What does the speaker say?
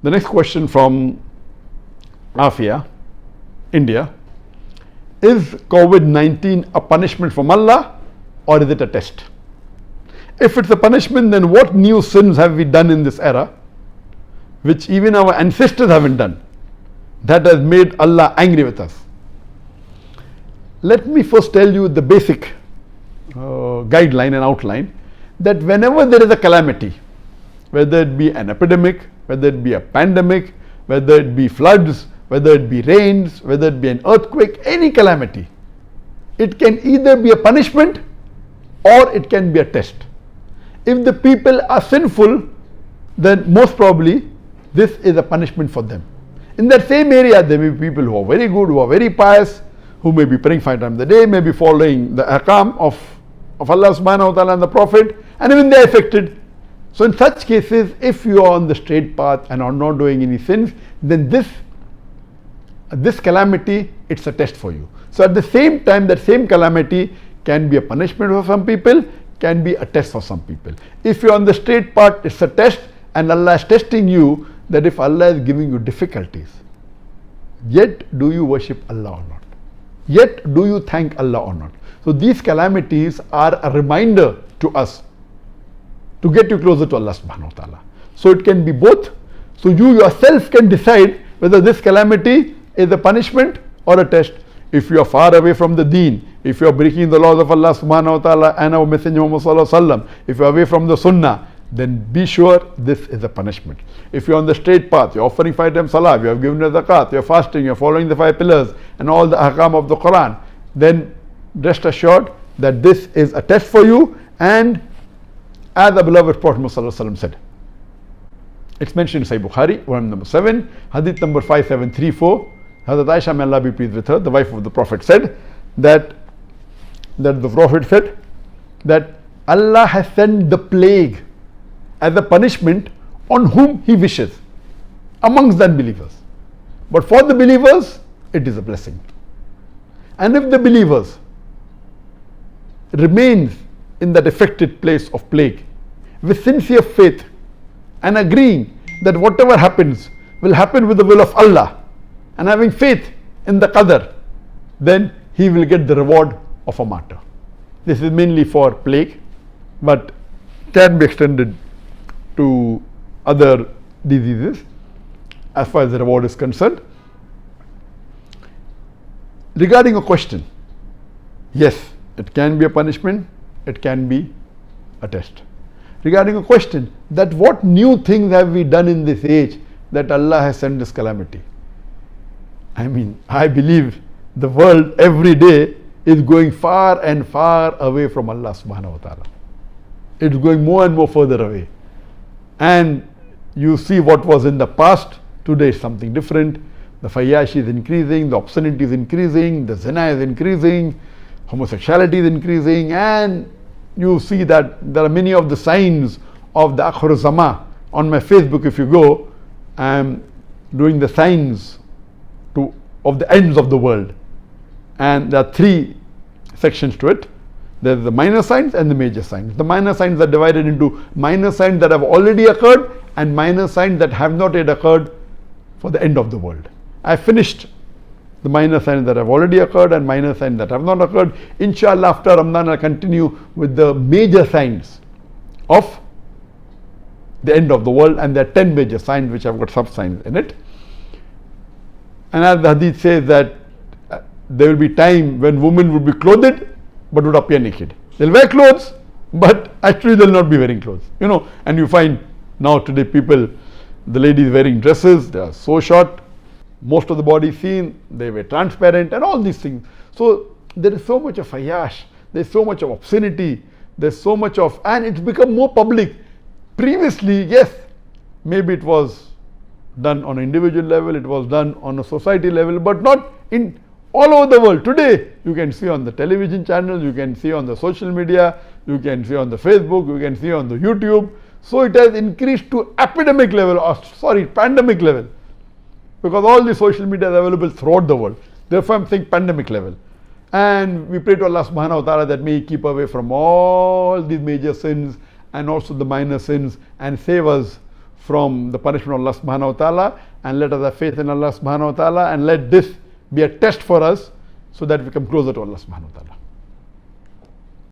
The next question from Afia, India. Is COVID-19 a punishment from Allah or is it a test? If it's a punishment, then what new sins have we done in this era which even our ancestors haven't done, that has made Allah angry with us? Let me first tell you the basic guideline and outline, that whenever there is a calamity, whether it be an epidemic, whether it be a pandemic, whether it be floods, whether it be rains, whether it be an earthquake, any calamity, it can either be a punishment or it can be a test. If the people are sinful, then most probably this is a punishment for them. In that same area, there may be people who are very good, who are very pious, who may be praying 5 times a day, may be following the ahkam of Allah subhanahu wa ta'ala and the Prophet, and even they are affected. So in such cases, if you are on the straight path and are not doing any sins, then this calamity, it's a test for you. So at the same time, that same calamity can be a punishment for some people, can be a test for some people. If you are on the straight path, it's a test, and Allah is testing you, that if Allah is giving you difficulties, yet do you worship Allah or not? Yet do you thank Allah or not? So these calamities are a reminder to us to get you closer to Allah subhanahu wa ta'ala. So it can be both. So you yourself can decide whether this calamity is a punishment or a test. If you are far away from the deen, if you are breaking the laws of Allah subhanahu wa ta'ala and our Messenger Muhammad sallallahu alaihi wasallam, if you are away from the sunnah, then be sure this is a punishment. If you are on the straight path, you are offering 5 times salah, you have given the zakat, you are fasting, you are following the 5 pillars and all the ahkam of the Quran, then rest assured that this is a test for you. And as the beloved Prophet Muhammad sallallahu alaihi wasallam said, it's mentioned in Sahih Bukhari, volume number 7, hadith number 5734. Hazrat Aisha, may Allah be pleased with her, the wife of the Prophet, said that the Prophet said that Allah has sent the plague as a punishment on whom He wishes amongst the unbelievers. But for the believers, it is a blessing. And if the believers remain in that affected place of plague with sincere faith and agreeing that whatever happens will happen with the will of Allah, and having faith in the qadar, then he will get the reward of a martyr. This is mainly for plague, but can be extended to other diseases as far as the reward is concerned. Regarding a question, yes, it can be a punishment, it can be a test. Regarding a question, that what new things have we done in this age that Allah has sent this calamity? I mean, I believe the world every day is going far and far away from Allah subhanahu wa ta'ala. It's going more and more further away. And you see what was in the past, today is something different. The fayashi is increasing, the obscenity is increasing, the zina is increasing, homosexuality is increasing, and you see that there are many of the signs of the Akhir Zaman. On my Facebook, if you go, I am doing the signs of the ends of the world, and there are 3 sections to it. There's the minor signs and the major signs. The minor signs are divided into minor signs that have already occurred and minor signs that have not yet occurred for the end of the world. I finished the minor signs that have already occurred and minor signs that have not occurred. Inshallah, after Ramadan, I'll continue with the major signs of the end of the world, and there are 10 major signs which have got sub signs in it. And as the hadith says that there will be time when women would be clothed but would appear naked. They'll wear clothes, but actually they'll not be wearing clothes. You know, and you find now today people, the ladies wearing dresses, they are so short, most of the body seen, they were transparent and all these things. So there is so much of fayash, there's so much of obscenity, there's so much of, and it's become more public. Previously, yes, maybe it was done on an individual level, it was done on a society level, but not in all over the world. Today, you can see on the television channels, you can see on the social media, you can see on the Facebook, you can see on the YouTube. So it has increased to epidemic level, or pandemic level, because all the social media is available throughout the world. Therefore, I'm saying pandemic level. And we pray to Allah subhanahu wa ta'ala that may He keep away from all these major sins and also the minor sins, and save us from the punishment of Allah subhanahu wa ta'ala, and let us have faith in Allah subhanahu wa ta'ala, and let this be a test for us so that we come closer to Allah subhanahu wa ta'ala.